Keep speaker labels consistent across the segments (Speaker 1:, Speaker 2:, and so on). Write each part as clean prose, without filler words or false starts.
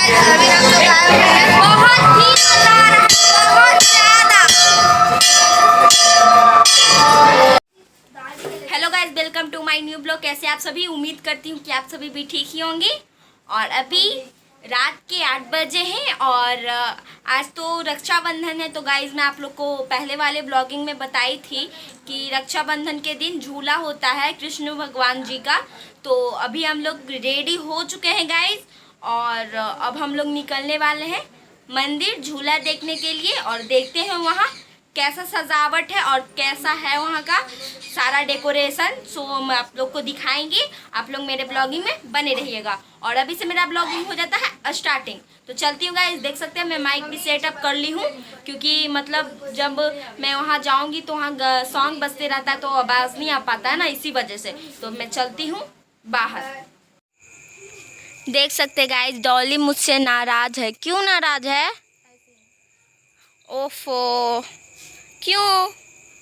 Speaker 1: Hello guys, welcome to my new blog. कैसे आप सभी? उम्मीद करती हूँ कि आप सभी भी ठीक ही होंगे। और अभी रात के 8 बजे हैं और आज तो रक्षाबंधन है। तो गाइज मैं आप लोग को पहले वाले ब्लॉगिंग में बताई थी कि रक्षाबंधन के दिन झूला होता है कृष्ण भगवान जी का। तो अभी हम लोग रेडी हो चुके हैं गाइज और अब हम लोग निकलने वाले हैं मंदिर झूला देखने के लिए। और देखते हैं वहाँ कैसा सजावट है और कैसा है वहाँ का सारा डेकोरेशन। सो हम आप लोग को दिखाएंगे। आप लोग मेरे ब्लॉगिंग में बने रहिएगा। और अभी से मेरा ब्लॉगिंग हो जाता है स्टार्टिंग। तो चलती हूँ गाइस, देख सकते हैं मैं माइक भी सेटअप कर ली हूँ क्योंकि मतलब जब मैं वहाँ जाऊँगी तो वहाँ सॉन्ग बजते रहता है तो आवाज़ नहीं आ पाता है ना, इसी वजह से। तो मैं चलती हूँ बाहर। देख सकते गाइस, डॉली मुझसे नाराज है। क्यों नाराज है? ओफो, क्यों?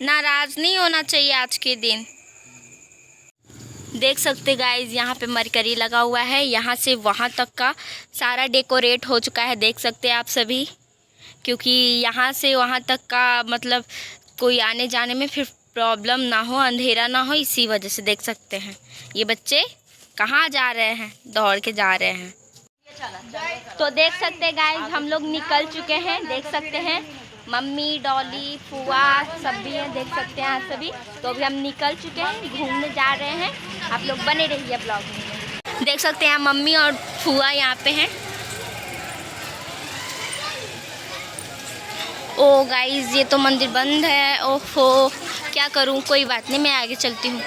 Speaker 1: नाराज नहीं होना चाहिए आज के दिन। देख सकते गाइज, यहाँ पे मरकरी लगा हुआ है। यहाँ से वहाँ तक का सारा डेकोरेट हो चुका है, देख सकते हैं आप सभी। क्योंकि यहाँ से वहाँ तक का मतलब कोई आने जाने में फिर प्रॉब्लम ना हो, अंधेरा ना हो, इसी वजह से। देख सकते हैं ये बच्चे कहाँ जा रहे हैं, दौड़ के जा रहे हैं। तो देख सकते हैं गाइज, हम लोग निकल चुके हैं। देख सकते हैं मम्मी, डॉली, फुआ सब भी हैं, देख सकते हैं आप सभी। तो अभी हम निकल चुके हैं, घूमने जा रहे हैं। आप लोग बने रहिए ब्लॉग में। देख सकते हैं मम्मी और फुआ यहाँ पे हैं। ओ गाइज, ये तो मंदिर बंद है। ओहो, क्या करूँ, कोई बात नहीं, मैं आगे चलती हूँ।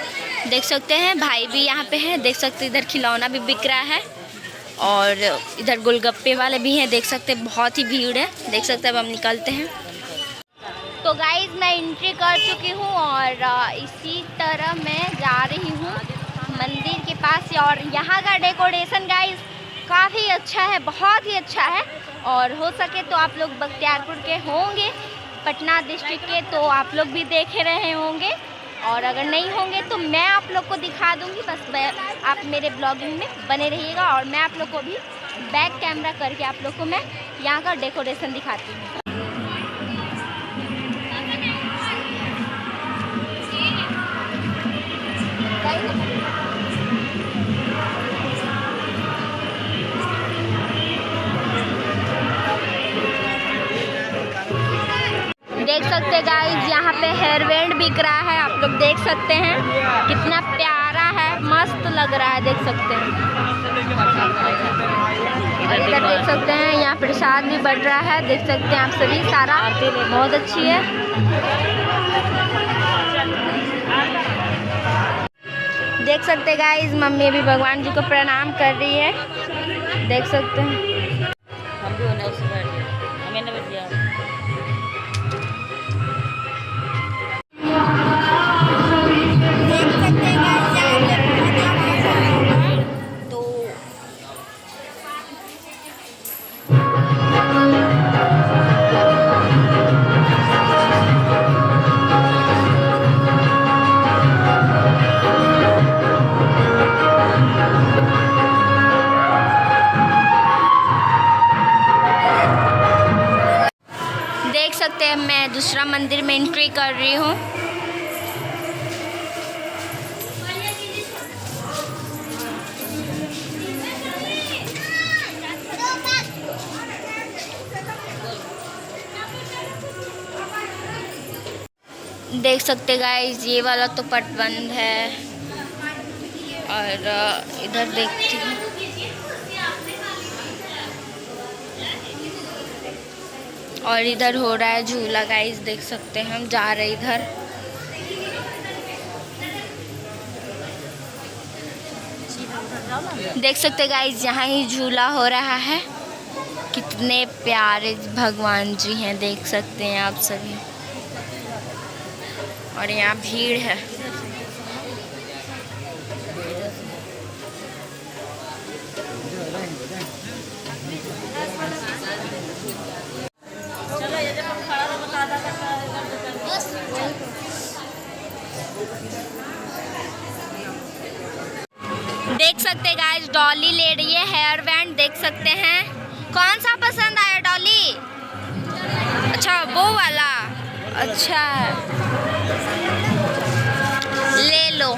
Speaker 1: देख सकते हैं भाई भी यहाँ पे हैं। देख सकते हैं इधर खिलौना भी बिक रहा है और इधर गोलगप्पे वाले भी हैं। देख सकते हैं बहुत ही भीड़ है। देख सकते हैं अब हम निकलते हैं। तो गाइज मैं एंट्री कर चुकी हूँ और इसी तरह मैं जा रही हूँ मंदिर के पास। और यहाँ का डेकोरेशन गाइज काफ़ी अच्छा है, बहुत ही अच्छा है। और हो सके तो आप लोग बख्तियारपुर के होंगे, पटना डिस्ट्रिक्ट के, तो आप लोग भी देख रहे होंगे। और अगर नहीं होंगे तो मैं आप लोग को दिखा दूँगी। बस आप मेरे ब्लॉगिंग में बने रहिएगा और मैं आप लोग को भी बैक कैमरा करके आप लोग को मैं यहाँ का डेकोरेशन दिखाती हूँ। देख सकते हैं गाइस, यहाँ पे हेयर बैंड बिक रहा है। आप लोग देख सकते हैं कितना प्यारा है, मस्त लग रहा है। देख सकते हैं इधर देख सकते हैं, यहाँ प्रसाद भी बढ़ रहा है। देख सकते हैं आप सभी, सारा बहुत अच्छी है। देख सकते हैं गाइस, मम्मी भी भगवान जी को प्रणाम कर रही है। देख सकते हैं हम भी होने उसे बैठ गए, हमें न दिया। देख सकते हैं मैं दूसरा मंदिर में एंट्री कर रही हूँ। देख सकते गाइस, ये वाला तो पट बंद है। और इधर देखती हूँ, और इधर हो रहा है झूला गाइस। देख सकते हैं हम जा रहे इधर। देख सकते गाइस, यहाँ ही झूला हो रहा है। कितने प्यारे भगवान जी हैं, देख सकते हैं आप सभी। और यहाँ भीड़ है। देख सकते हैं गाइस, डॉली ले रही है हेयर बैंड। देख सकते हैं कौन सा पसंद आया डॉली? अच्छा वो वाला, अच्छा ले लो।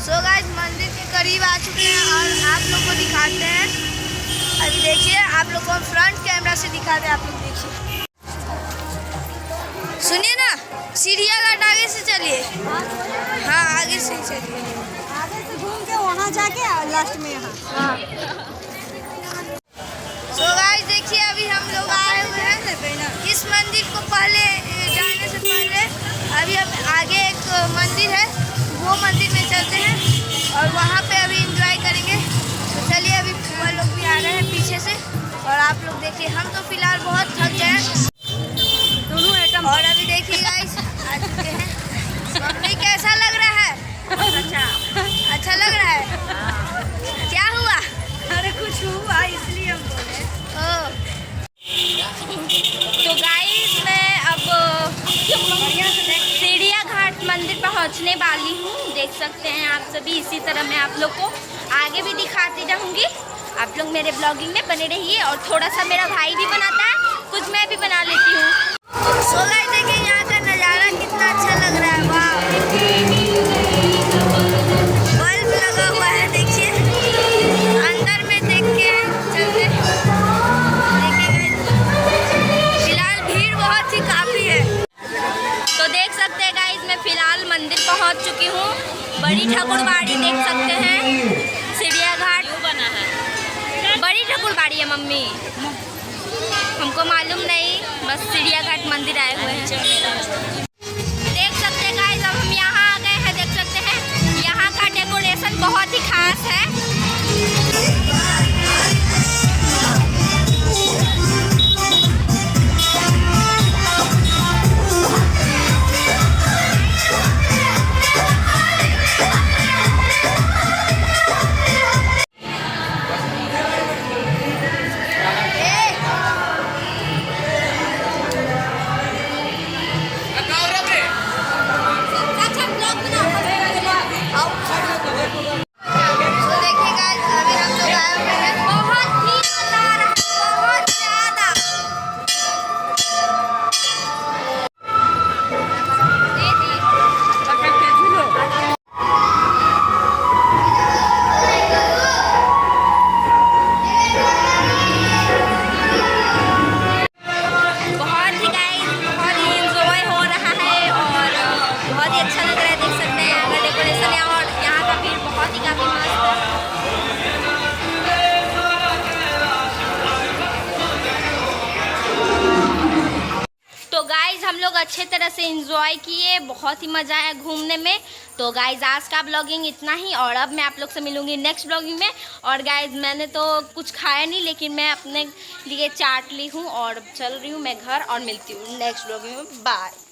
Speaker 1: सो गाइस मंदिर के करीब आ चुके हैं और आप लोग को दिखाते हैं। अभी देखिए, आप लोग को फ्रंट कैमरा से दिखाते हैं। आप लोग देखिए, सुनिए ना, सीढ़िया घाट आगे से चलिए। हाँ आगे से चलिए,
Speaker 2: आगे से घूम के वहाँ जाके लास्ट में यहाँ।
Speaker 1: सो गाइस देखिए, अभी हम लोग आए हुए हैं इस मंदिर को। पहले जाने से पहले अभी हम आगे एक मंदिर है, वो मंदिर में चलते हैं और वहाँ पे अभी एंजॉय करेंगे। तो चलिए, अभी वो लोग भी आ रहे हैं पीछे से और आप लोग देखिए। हम तो फिलहाल बहुत थक गए हैं दोनों आइटम। और अभी देखिए गाइस आ चुके हैं। मम्मी कैसा लग रहा है? अच्छा लग रहा है। क्या हुआ?
Speaker 2: अरे कुछ हुआ इसलिए हम बोले।
Speaker 1: तो गाइस मैं अब सीढ़िया घाट मंदिर पहुंचने वाली हूँ। देख सकते हैं आप सभी। इसी तरह मैं आप लोग को आगे भी दिखाती रहूँगी। आप लोग मेरे ब्लॉगिंग में बने रहिए। और थोड़ा सा मेरा भाई भी बनाता है, कुछ मैं भी बना लेती हूँ। सो गाइस देखिए, यहाँ का नज़ारा कितना अच्छा लग रहा है। वाह, बल्ब लगा हुआ है, देखिए अंदर में देख के चलते। फिलहाल भीड़ बहुत ही काफ़ी है। तो देख सकते हैं गाइस, मैं फिलहाल मंदिर पहुंच चुकी हूँ। बड़ी ठाकुरबाड़ी देख सकते हैं। सीढ़िया घाट बना है, बड़ी ठाकुरबाड़ी है मम्मी, हमको मालूम नहीं, बस सीढ़िया घाट मंदिर आए हुए हैं। देख सकते हैं गाइस, अब हम यहाँ आ गए हैं। देख सकते हैं यहाँ का डेकोरेशन बहुत ही खास है। हम लोग अच्छे तरह से एंजॉय किए, बहुत ही मज़ा आया घूमने में। तो गाइज आज का ब्लॉगिंग इतना ही, और अब मैं आप लोग से मिलूंगी नेक्स्ट ब्लॉगिंग में। और गाइज मैंने तो कुछ खाया नहीं, लेकिन मैं अपने लिए चाट ली हूँ और चल रही हूँ मैं घर, और मिलती हूँ नेक्स्ट ब्लॉगिंग में। बाय।